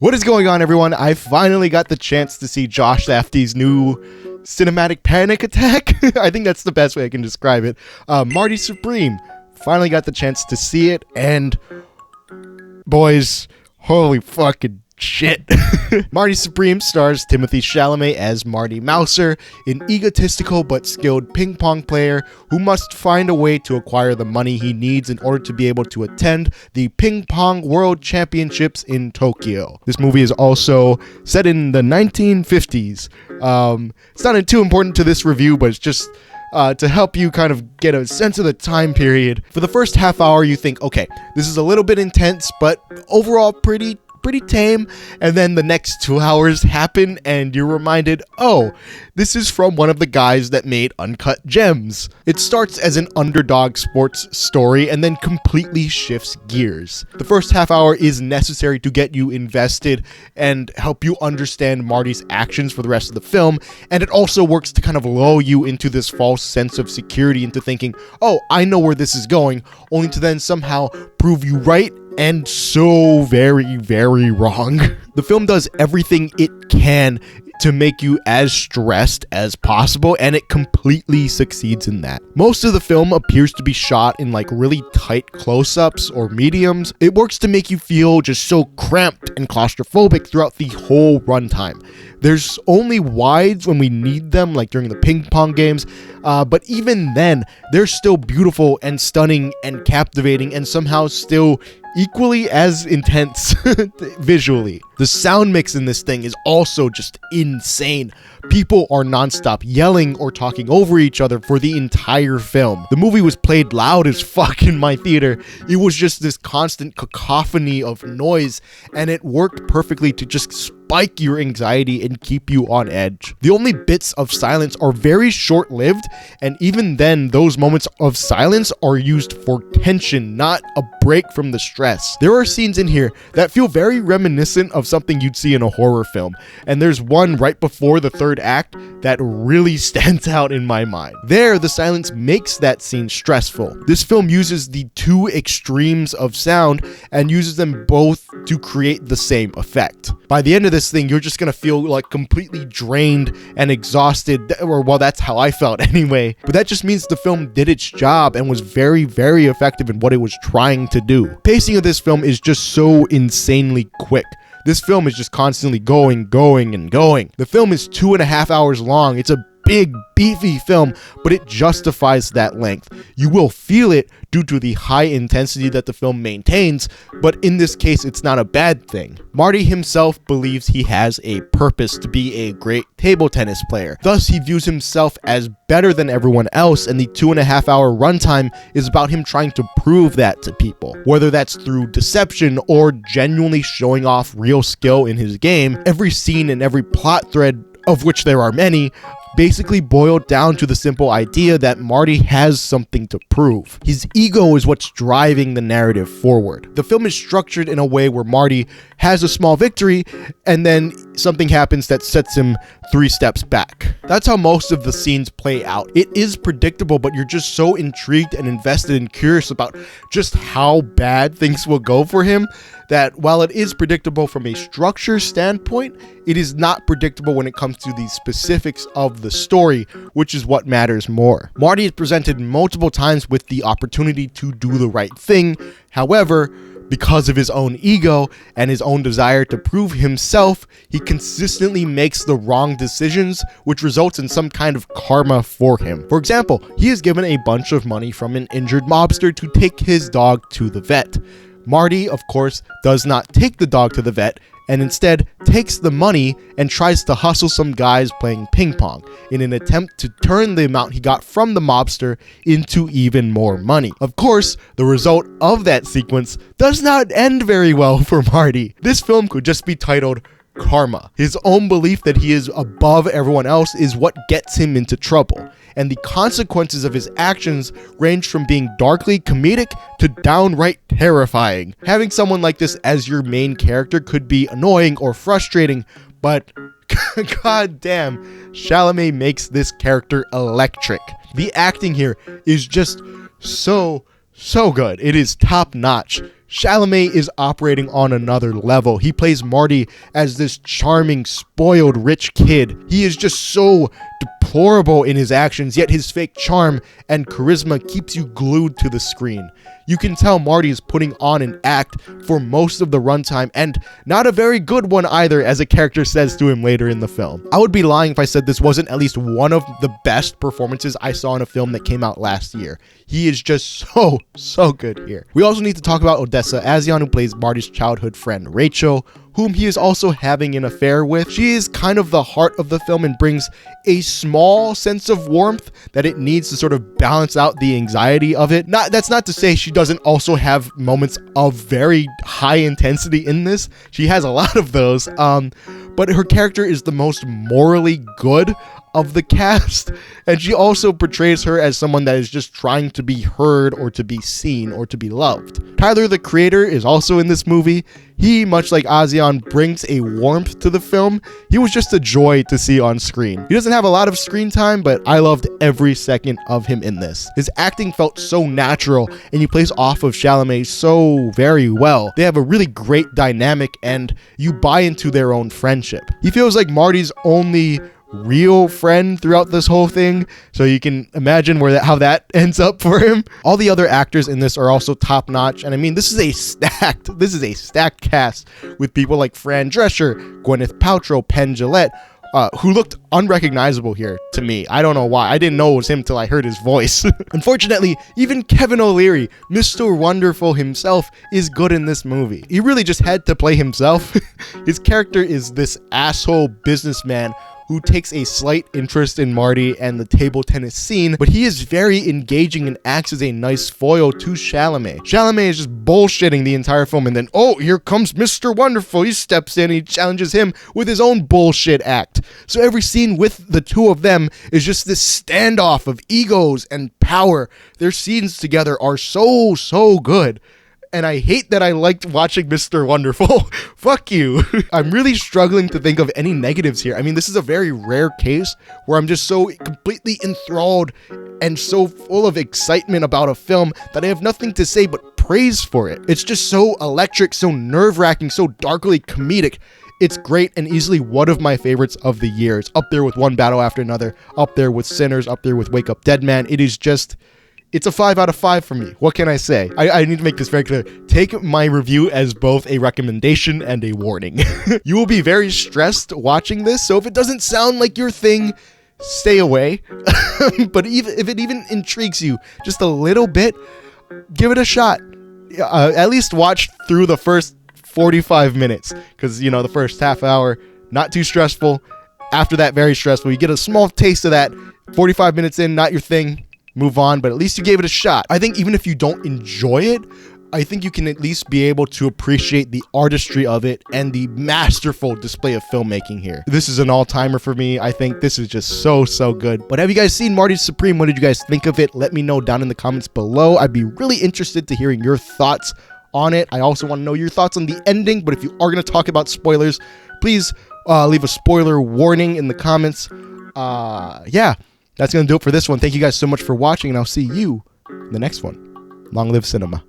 What is going on, everyone? I finally got the chance to see Josh Safdie's new cinematic panic attack. I think that's the best way I can describe it. Marty Supreme. Finally got the chance to see it, and boys, holy fucking shit. Marty Supreme stars Timothee Chalamet as Marty Mauser, an egotistical but skilled ping pong player who must find a way to acquire the money he needs in order to be able to attend the Ping Pong World Championships in Tokyo. This movie is also set in the 1950s. It's not too important to this review, but it's just to help you kind of get a sense of the time period. For the first half hour, you think, okay, this is a little bit intense, but overall pretty tame, and then the next 2 hours happen and you're reminded, oh, this is from one of the guys that made Uncut Gems. It starts as an underdog sports story and then completely shifts gears. The first half hour is necessary to get you invested and help you understand Marty's actions for the rest of the film, and it also works to kind of lull you into this false sense of security into thinking, oh, I know where this is going, only to then somehow prove you right and so very, very wrong. The film does everything it can to make you as stressed as possible, and it completely succeeds in that. Most of the film appears to be shot in like really tight close-ups or mediums. It works to make you feel just so cramped and claustrophobic throughout the whole runtime. There's only wides when we need them, like during the ping pong games, but even then, they're still beautiful and stunning and captivating and somehow still equally as intense visually. The sound mix in this thing is also just insane. People are nonstop yelling or talking over each other for the entire film. The movie was played loud as fuck in my theater. It was just this constant cacophony of noise, and it worked perfectly to just spike your anxiety and keep you on edge. The only bits of silence are very short-lived, and even then, those moments of silence are used for tension, not a break from the stress. There are scenes in here that feel very reminiscent of something you'd see in a horror film, and there's one right before the third act that really stands out in my mind. There, the silence makes that scene stressful. This film uses the two extremes of sound and uses them both to create the same effect. By the end of this thing, you're just gonna feel like completely drained and exhausted, or well, that's how I felt anyway. But that just means the film did its job and was very, very effective in what it was trying to do. Pacing of this film is just so insanely quick. This film is just constantly going, and going. The film is 2.5 hours long. It's a big, beefy film, but it justifies that length. You will feel it due to the high intensity that the film maintains, but in this case, it's not a bad thing. Marty himself believes he has a purpose to be a great table tennis player. Thus, he views himself as better than everyone else, and the 2.5 hour runtime is about him trying to prove that to people. Whether that's through deception or genuinely showing off real skill in his game, every scene and every plot thread, of which there are many, basically boiled down to the simple idea that Marty has something to prove. His ego is what's driving the narrative forward. The film is structured in a way where Marty has a small victory and then something happens that sets him 3 steps back. That's how most of the scenes play out. It is predictable, but you're just so intrigued and invested and curious about just how bad things will go for him that while it is predictable from a structure standpoint, it is not predictable when it comes to the specifics of the story, which is what matters more. Marty is presented multiple times with the opportunity to do the right thing. However, because of his own ego and his own desire to prove himself, he consistently makes the wrong decisions, which results in some kind of karma for him. For example, he is given a bunch of money from an injured mobster to take his dog to the vet. Marty, of course, does not take the dog to the vet and instead takes the money and tries to hustle some guys playing ping pong in an attempt to turn the amount he got from the mobster into even more money. Of course, the result of that sequence does not end very well for Marty. This film could just be titled Karma. His own belief that he is above everyone else is what gets him into trouble, and the consequences of his actions range from being darkly comedic to downright terrifying. Having someone like this as your main character could be annoying or frustrating, but god damn, Chalamet makes this character electric. The acting here is just so good. It is top notch. Chalamet is operating on another level. He plays Marty as this charming, spoiled, rich kid. He is just so deplorable in his actions, yet his fake charm and charisma keeps you glued to the screen. You can tell Marty is putting on an act for most of the runtime, and not a very good one either, as a character says to him later in the film. I would be lying if I said this wasn't at least one of the best performances I saw in a film that came out last year. He is just so good here. We also need to talk about Odessa Asian, who plays Marty's childhood friend Rachel, whom he is also having an affair with. She is kind of the heart of the film and brings a small sense of warmth that it needs to sort of balance out the anxiety of it. That's not to say she doesn't also have moments of very high intensity in this. She has a lot of those, but her character is the most morally good of the cast, and she also portrays her as someone that is just trying to be heard or to be seen or to be loved. Tyler, the creator, is also in this movie. He, much like ASEAN, brings a warmth to the film. He was just a joy to see on screen. He doesn't have a lot of screen time, but I loved every second of him in this. His acting felt so natural, and he plays off of Chalamet so very well. They have a really great dynamic, and you buy into their own friendship. He feels like Marty's only real friend throughout this whole thing, so you can imagine how that ends up for him. All the other actors in this are also top notch, and I mean, this is a stacked cast with people like Fran Drescher, Gwyneth Paltrow, Penn Jillette, who looked unrecognizable here to me. I don't know why. I didn't know it was him till I heard his voice. Unfortunately, even Kevin O'Leary, Mr. Wonderful himself, is good in this movie. He really just had to play himself. His character is this asshole businessman who takes a slight interest in Marty and the table tennis scene, but he is very engaging and acts as a nice foil to Chalamet. Chalamet is just bullshitting the entire film, and then, oh, here comes Mr. Wonderful. He steps in, he challenges him with his own bullshit act. So every scene with the two of them is just this standoff of egos and power. Their scenes together are so good. And I hate that I liked watching Mr. Wonderful. Fuck you. I'm really struggling to think of any negatives here. I mean, this is a very rare case where I'm just so completely enthralled and so full of excitement about a film that I have nothing to say but praise for it. It's just so electric, so nerve-wracking, so darkly comedic. It's great and easily one of my favorites of the year. It's up there with One Battle After Another, up there with Sinners, up there with Wake Up Dead Man. It's a 5 out of 5 for me. What can I say? I need to make this very clear. Take my review as both a recommendation and a warning. You will be very stressed watching this, so if it doesn't sound like your thing, stay away. But if it even intrigues you just a little bit, give it a shot. At least watch through the first 45 minutes, because, the first half hour, not too stressful. After that, very stressful. You get a small taste of that. 45 minutes in, not your thing. Move on, but at least you gave it a shot. I think even if you don't enjoy it, I think you can at least be able to appreciate the artistry of it and the masterful display of filmmaking here. This is an all-timer for me. I think this is just so good. But have you guys seen Marty Supreme? What did you guys think of it? Let me know down in the comments below. I'd be really interested to hearing your thoughts on it. I also want to know your thoughts on the ending, but if you are going to talk about spoilers, please leave a spoiler warning in the comments. Yeah. That's going to do it for this one. Thank you guys so much for watching, and I'll see you in the next one. Long live cinema.